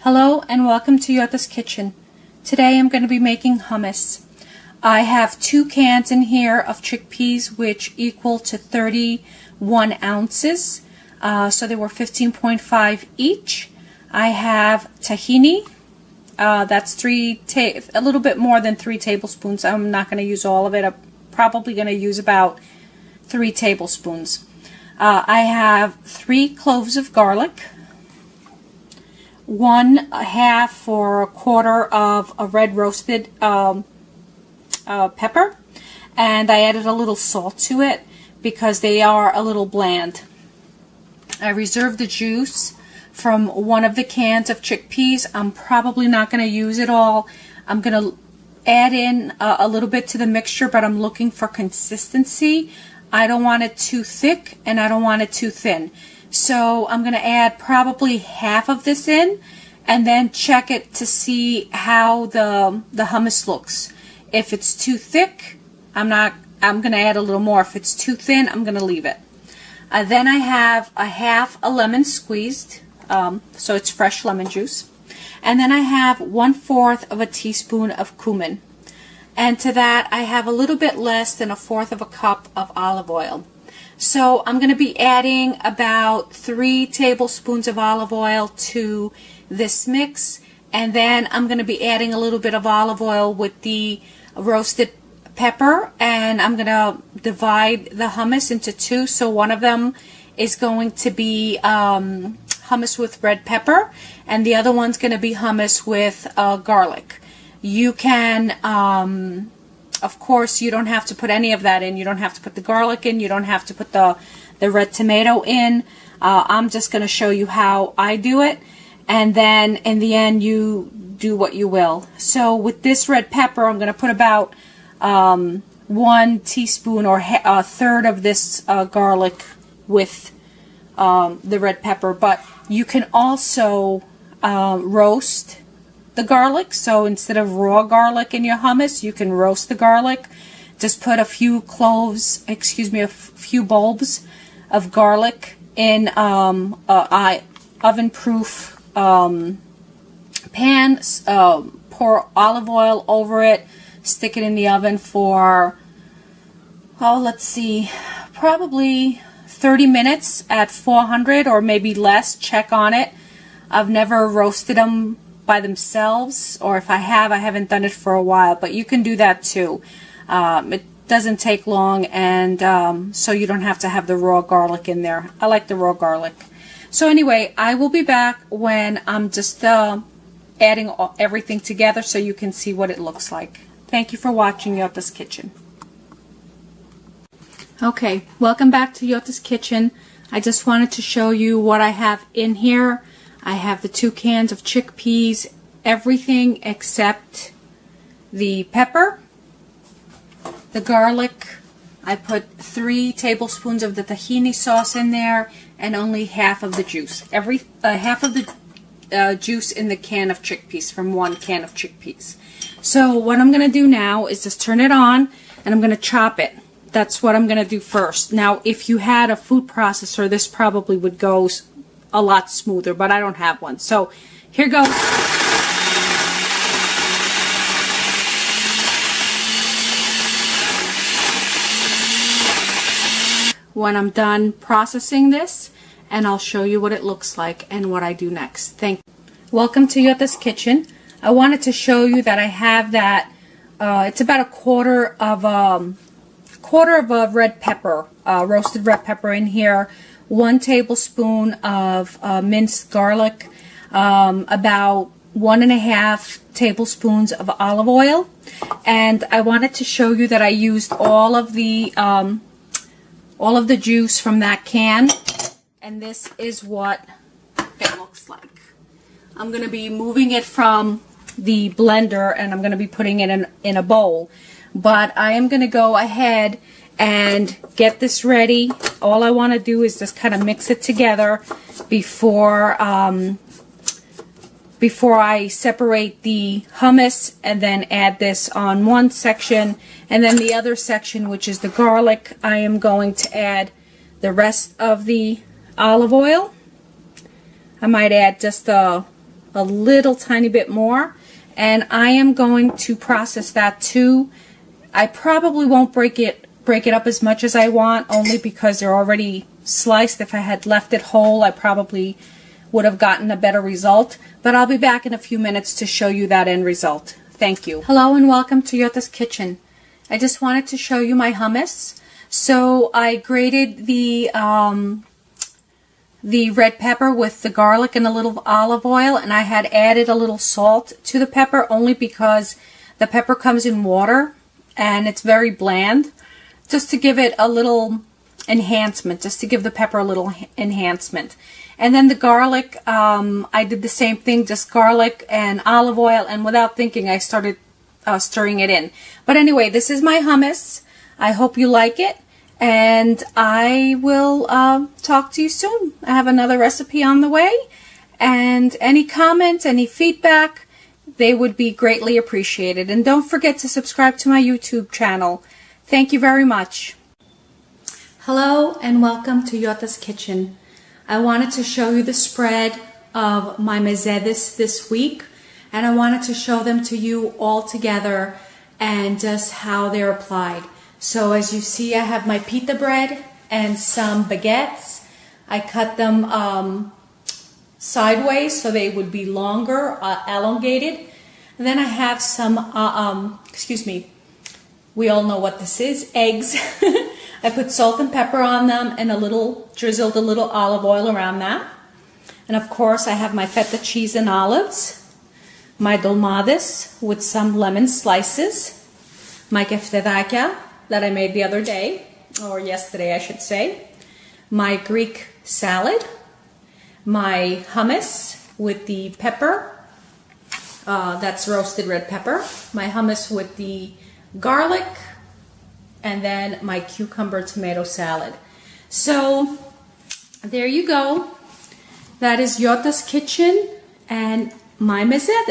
Hello and welcome to Yo-tas Kitchen. Today I'm going to be making hummus. I have 2 cans in here of chickpeas which equal to 31 ounces. So they were 15.5 each. I have tahini. That's a little bit more than 3 tablespoons. I'm not going to use all of it. I'm probably going to use about 3 tablespoons. I have 3 cloves of garlic, 1/2 or 1/4 of a red roasted pepper, and I added a little salt to it because they are a little bland. I reserved the juice from one of the cans of chickpeas. I'm probably not going to use it all. I'm going to add in a little bit to the mixture, but I'm looking for consistency. I don't want it too thick and I don't want it too thin. So I'm going to add probably half of this in and then check it to see how the hummus looks. If it's too thick, I'm going to add a little more. If it's too thin, I'm going to leave it. Then I have a half a lemon squeezed, so it's fresh lemon juice. And then I have 1/4 of a teaspoon of cumin. And to that I have a little bit less than 1/4 of a cup of olive oil. So I'm going to be adding about 3 tablespoons of olive oil to this mix, and then I'm going to be adding a little bit of olive oil with the roasted pepper, and I'm going to divide the hummus into 2. So one of them is going to be hummus with red pepper, and the other one's going to be hummus with garlic. You can of course, you don't have to put any of that in. You don't have to put the garlic in. You don't have to put the red tomato in. I'm just going to show you how I do it. And then in the end, you do what you will. So with this red pepper, I'm going to put about 1 teaspoon or 1/3 of this garlic with the red pepper. But you can also roast the garlic. So instead of raw garlic in your hummus, you can roast the garlic. Just put a few a few bulbs of garlic in oven-proof pan. Pour olive oil over it. Stick it in the oven for, let's see, probably 30 minutes at 400 or maybe less. Check on it. I've never roasted them by themselves, or if I haven't done it for a while, but you can do that too. It doesn't take long, and so you don't have to have the raw garlic in there. I like the raw garlic. So anyway, I will be back when I'm just adding everything together so you can see what it looks like. Thank you for watching Yo-tas Kitchen. Okay, welcome back to Yo-tas Kitchen. I just wanted to show you what I have in here. I have the 2 cans of chickpeas, everything except the pepper, the garlic. I put 3 tablespoons of the tahini sauce in there, and only half of the juice. Half of the juice in the can of chickpeas from 1 can of chickpeas. So what I'm going to do now is just turn it on, and I'm going to chop it. That's what I'm going to do first. Now, if you had a food processor, this probably would go a lot smoother, but I don't have one. So here goes. When I'm done processing this, and I'll show you what it looks like and what I do next. Thank you. Welcome to Yo-tas Kitchen. I wanted to show you that I have that. It's about 1/4 of a red pepper, roasted red pepper in here. 1 tablespoon of minced garlic, about 1.5 tablespoons of olive oil, and I wanted to show you that I used all of the juice from that can, and this is what it looks like. I'm going to be moving it from the blender, and I'm going to be putting it in a bowl, but I am going to go ahead and get this ready. All I want to do is just kind of mix it together before I separate the hummus, and then add this on one section, and then the other section, which is the garlic, I am going to add the rest of the olive oil. I might add just a a little tiny bit more, and I am going to process that too. I probably won't break it up as much as I want, only because they're already sliced. If I had left it whole, I probably would have gotten a better result, but I'll be back in a few minutes to show you that end result. Thank you. Hello and welcome to Yo-tas Kitchen. I just wanted to show you my hummus. So I grated the red pepper with the garlic and a little olive oil, and I had added a little salt to the pepper only because the pepper comes in water and it's very bland, just to give it a little enhancement, just to give the pepper a little enhancement. And then the garlic, I did the same thing, just garlic and olive oil, and without thinking I started stirring it in. But anyway, this is my hummus. I hope you like it, and I will talk to you soon. I have another recipe on the way, and any comments, any feedback, they would be greatly appreciated. And don't forget to subscribe to my YouTube channel. Thank you very much. Hello and welcome to Yo-tas Kitchen. I wanted to show you the spread of my mezedes this week, and I wanted to show them to you all together and just how they're applied. So as you see, I have my pita bread and some baguettes. I cut them sideways so they would be longer, elongated. And then I have some, we all know what this is, eggs. I put salt and pepper on them and drizzled a little olive oil around that. And of course I have my feta cheese and olives, my dolmades with some lemon slices, my keftedakia that I made the other day, or yesterday I should say, my Greek salad, my hummus with the pepper, that's roasted red pepper, my hummus with the garlic, and then my cucumber tomato salad. So there you go. That is Yo-tas Kitchen and my mezedes.